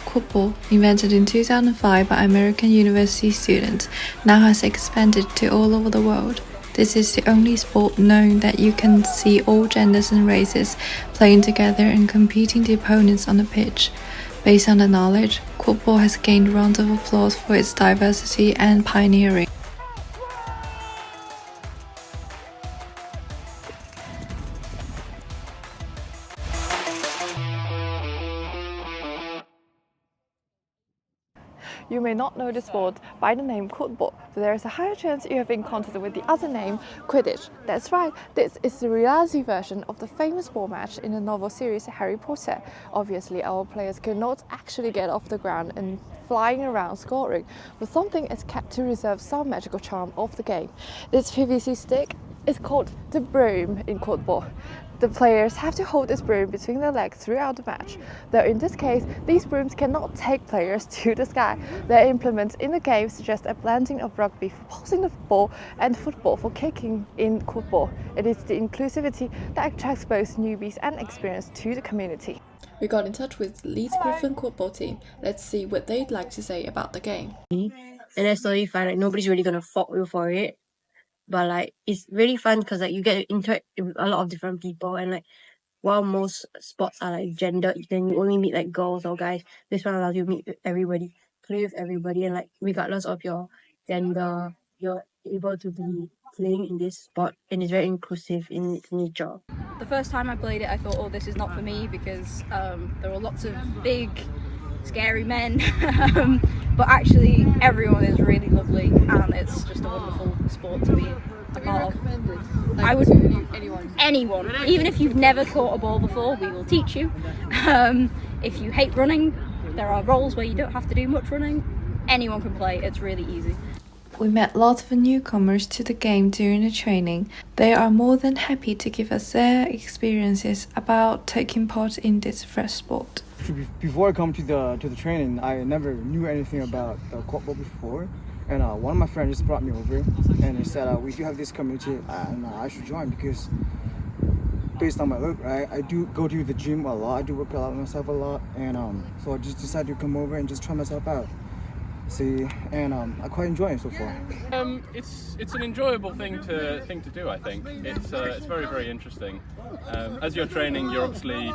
Quadball, invented in 2005 by American university students, now has expanded to all over the world. This is the only sport known that you can see all genders and races playing together and competing the opponents on the pitch. Based on the knowledge, quadball has gained rounds of applause for its diversity and pioneering. You may not know the sport by the name quadball, but there is a higher chance you have encountered with the other name, Quidditch. That's right, this is the reality version of the famous ball match in the novel series Harry Potter. Obviously, our players cannot actually get off the ground and flying around scoring, but something is kept to reserve some magical charm of the game. This PVC stick is called the broom in quadball. The players have to hold this broom between their legs throughout the match, though in this case, these brooms cannot take players to the sky. Their implements in the game suggest a blending of rugby for passing the ball and football for kicking in quadball. It is the inclusivity that attracts both newbies and experienced to the community. We got in touch with Leeds Griffin quadball team. Let's see what they'd like to say about the game. And that's totally fine, like nobody's really gonna fault you for it. But like it's really fun because like you get to interact with a lot of different people, and like while most sports are like gendered, then you only meet like girls or guys. This one allows you to meet everybody, play with everybody, and like regardless of your gender, you're able to be playing in this sport, and it's very inclusive in its nature. The first time I played it, I thought, oh, this is not for me because there were lots of big, scary men. But actually, everyone is really lovely, and it's just a wonderful sport to be a part of. I would anyone, even if you've never caught a ball before, we will teach you. If you hate running, there are roles where you don't have to do much running. Anyone can play. It's really easy. We met lots of newcomers to the game during the training. They are more than happy to give us their experiences about taking part in this fresh sport. Before I come to the training, I never knew anything about the quadball before, and one of my friends just brought me over, and he said, "We do have this community, and I should join because based on my look, right, I do go to the gym a lot. I do work out myself a lot, and so I just decided to come over and just try myself out." See, and I quite enjoy it so far. It's an enjoyable thing to do. I think it's very, very interesting. As you're training, you're obviously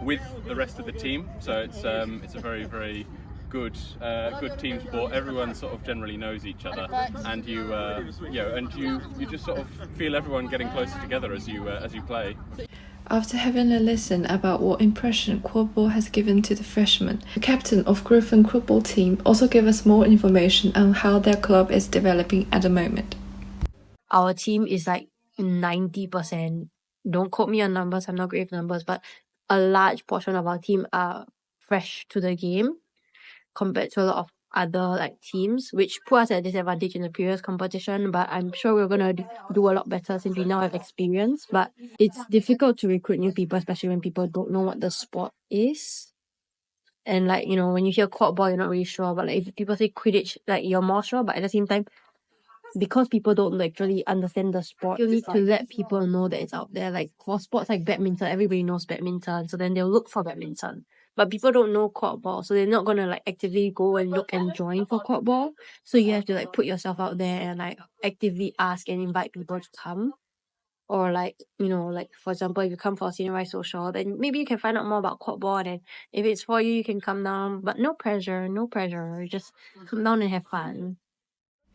with the rest of the team, so it's a very, very good team sport. Everyone sort of generally knows each other, and you just sort of feel everyone getting closer together as you play. After having a listen about what impression quadball has given to the freshmen, the captain of Griffin quadball team also gave us more information on how their club is developing at the moment. Our team is like 90%. Don't quote me on numbers, I'm not great with numbers, but a large portion of our team are fresh to the game compared to a lot of other like teams, which put us at a disadvantage in the previous competition, but I'm sure we're gonna do a lot better since we now have experience. But it's difficult to recruit new people, especially when people don't know what the sport is. And like, when you hear quadball, you're not really sure, but like if people say Quidditch, like you're more sure. But at the same time, because people don't actually understand the sport, you need to let people know that it's out there. Like for sports like badminton, everybody knows badminton, so then they'll look for badminton. But people don't know quadball, so they're not gonna like actively go and look and join for quadball. So you have to like put yourself out there and like actively ask and invite people to come. Or like, like for example, if you come for a senior social, then maybe you can find out more about quadball, and if it's for you, you can come down. But no pressure. Just come down and have fun.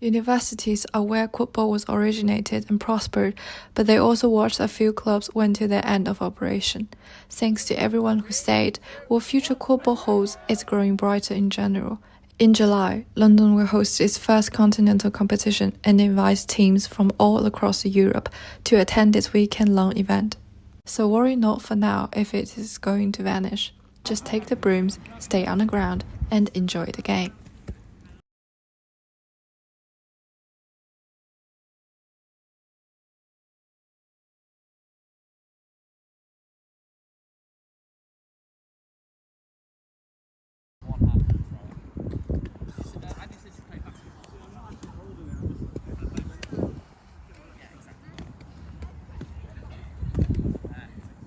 Universities are where quadball was originated and prospered, but they also watched a few clubs went to their end of operation. Thanks to everyone who stayed, what future quadball holds is growing brighter in general. In July, London will host its first continental competition and invites teams from all across Europe to attend this weekend-long event. So worry not for now if it is going to vanish. Just take the brooms, stay on the ground, and enjoy the game.